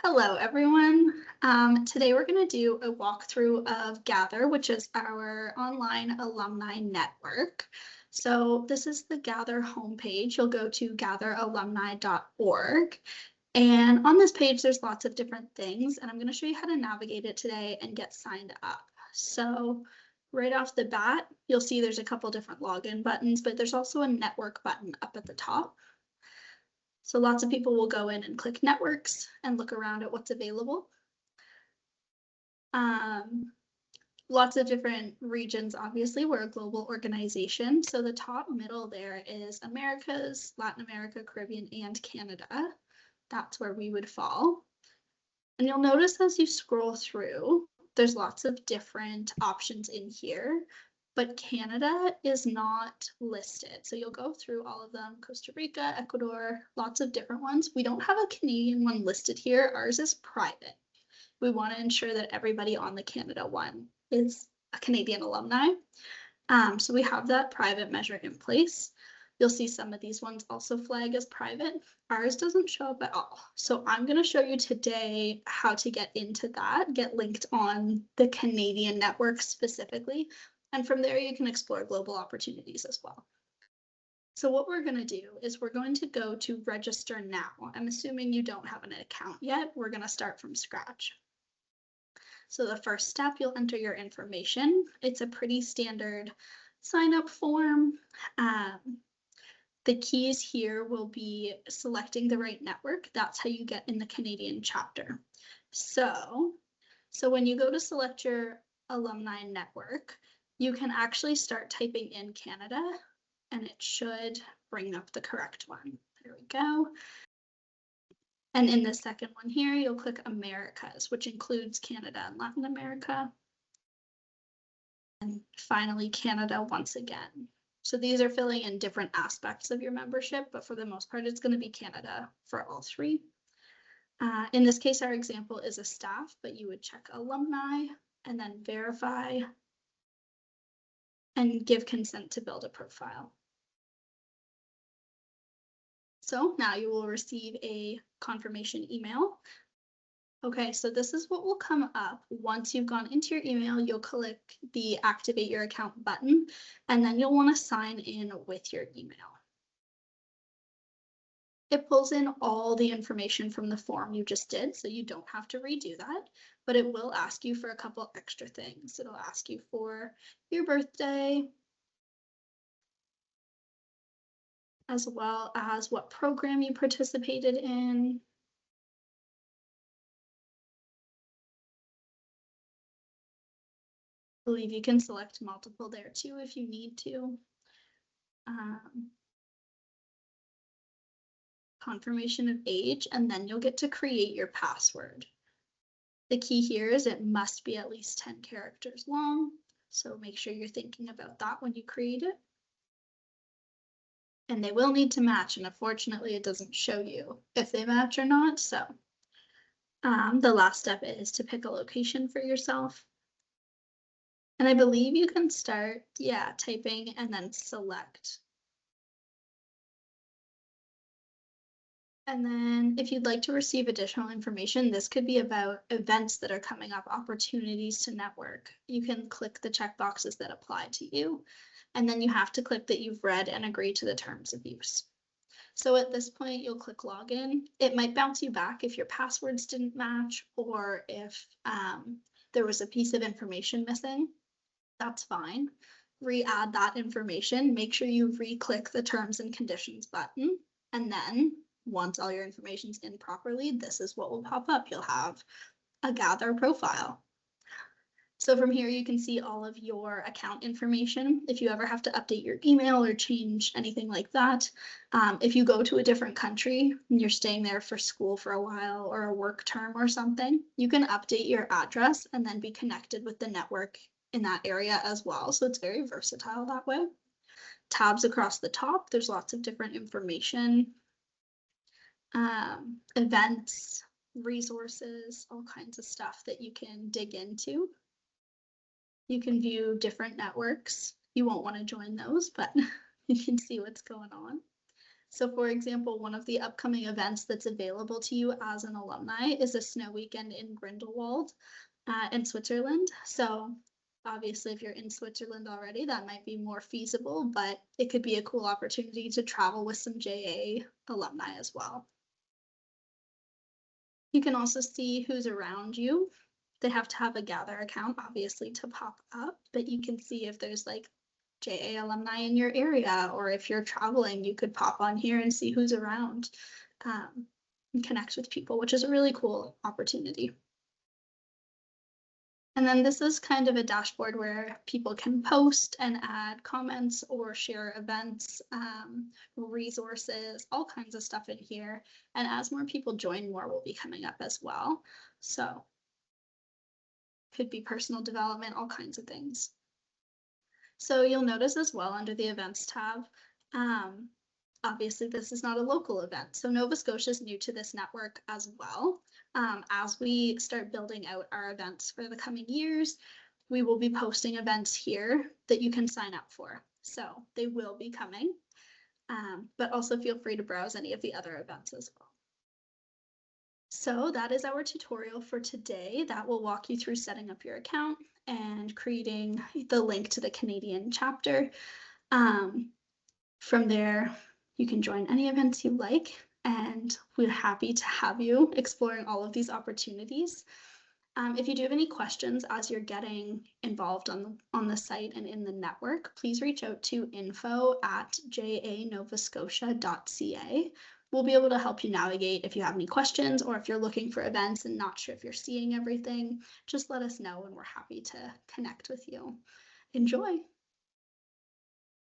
Hello, everyone. Today we're going to do a walkthrough of Gather, which is our online alumni network. So this is the Gather homepage. You'll go to gatheralumni.org. And on this page, there's lots of different things, and I'm going to show you how to navigate it today and get signed up. So right off the bat, you'll see there's a couple different login buttons, but there's also a network button up at the top. So lots of people will go in and click networks and look around at what's available. Lots of different regions, obviously. We're a global organization. So the top middle there is Americas, Latin America, Caribbean, and Canada. That's where we would fall. And you'll notice as you scroll through, there's lots of different options in here, but Canada is not listed. So you'll go through all of them: Costa Rica, Ecuador, lots of different ones. We don't have a Canadian one listed here. Ours is private. We want to ensure that everybody on the Canada one is a Canadian alumni. So we have that private measure in place. You'll see some of these ones also flag as private. Ours doesn't show up at all. So I'm going to show you today how to get into that, get linked on the Canadian network specifically. And from there, you can explore global opportunities as well. So what we're going to do is we're going to go to register now. I'm assuming you don't have an account yet. We're going to start from scratch. So the first step, you'll enter your information. It's a pretty standard sign up form. The keys here will be selecting the right network. That's how you get in the Canadian chapter. So when you go to select your alumni network, you can actually start typing in Canada, and it should bring up the correct one. There we go. And in the second one here, you'll click Americas, which includes Canada and Latin America. And finally, Canada once again. So these are filling in different aspects of your membership, but for the most part, it's going to be Canada for all three. In this case, our example is a staff, but you would check alumni and then verify and give consent to build a profile. So now you will receive a confirmation email. Okay, so this is what will come up. Once you've gone into your email, you'll click the activate your account button, and then you'll want to sign in with your email. It pulls in all the information from the form you just did, so you don't have to redo that, but it will ask you for a couple extra things. It'll ask you for your birthday, as well as what program you participated in. I believe you can select multiple there too if you need to. Confirmation of age, and then you'll get to create your password. The key here is it must be at least 10 characters long, so make sure you're thinking about that when you create it. And they will need to match, and unfortunately it doesn't show you if they match or not. So the last step is to pick a location for yourself. And I believe you can start, typing and then select. And then if you'd like to receive additional information, this could be about events that are coming up, opportunities to network. You can click the checkboxes that apply to you, and then you have to click that you've read and agree to the terms of use. So at this point, you'll click login. It might bounce you back if your passwords didn't match, or if there was a piece of information missing. That's fine. Re-add that information. Make sure you re-click the terms and conditions button, and then once all your information's in properly, this is what will pop up. You'll have a Gather profile. So from here, you can see all of your account information. If you ever have to update your email or change anything like that, if you go to a different country and you're staying there for school for a while or a work term or something, you can update your address and then be connected with the network in that area as well. So it's very versatile that way. Tabs across the top, there's lots of different information. Events, resources, all kinds of stuff that you can dig into. You can view different networks. You won't want to join those, but you can see what's going on. So for example, one of the upcoming events that's available to you as an alumni is a snow weekend in Grindelwald in Switzerland. So obviously, if you're in Switzerland already, that might be more feasible, but it could be a cool opportunity to travel with some JA alumni as well. You can also see who's around you. They have to have a Gather account, obviously, to pop up, but you can see if there's like JA alumni in your area, or if you're traveling, you could pop on here and see who's around and connect with people, which is a really cool opportunity. And then this is kind of a dashboard where people can post and add comments or share events, resources, all kinds of stuff in here. And as more people join, more will be coming up as well. So could be personal development, all kinds of things. So you'll notice as well under the events tab, obviously this is not a local event. So Nova Scotia is new to this network as well. As we start building out our events for the coming years, we will be posting events here that you can sign up for. So they will be coming, but also feel free to browse any of the other events as well. So that is our tutorial for today. That will walk you through setting up your account and creating the link to the Canadian chapter. From there, you can join any events you like, and we're happy to have you exploring all of these opportunities. If you do have any questions as you're getting involved on the site and in the network, please reach out to info@janovascotia.ca. We'll be able to help you navigate if you have any questions, or if you're looking for events and not sure if you're seeing everything, just let us know and we're happy to connect with you. Enjoy.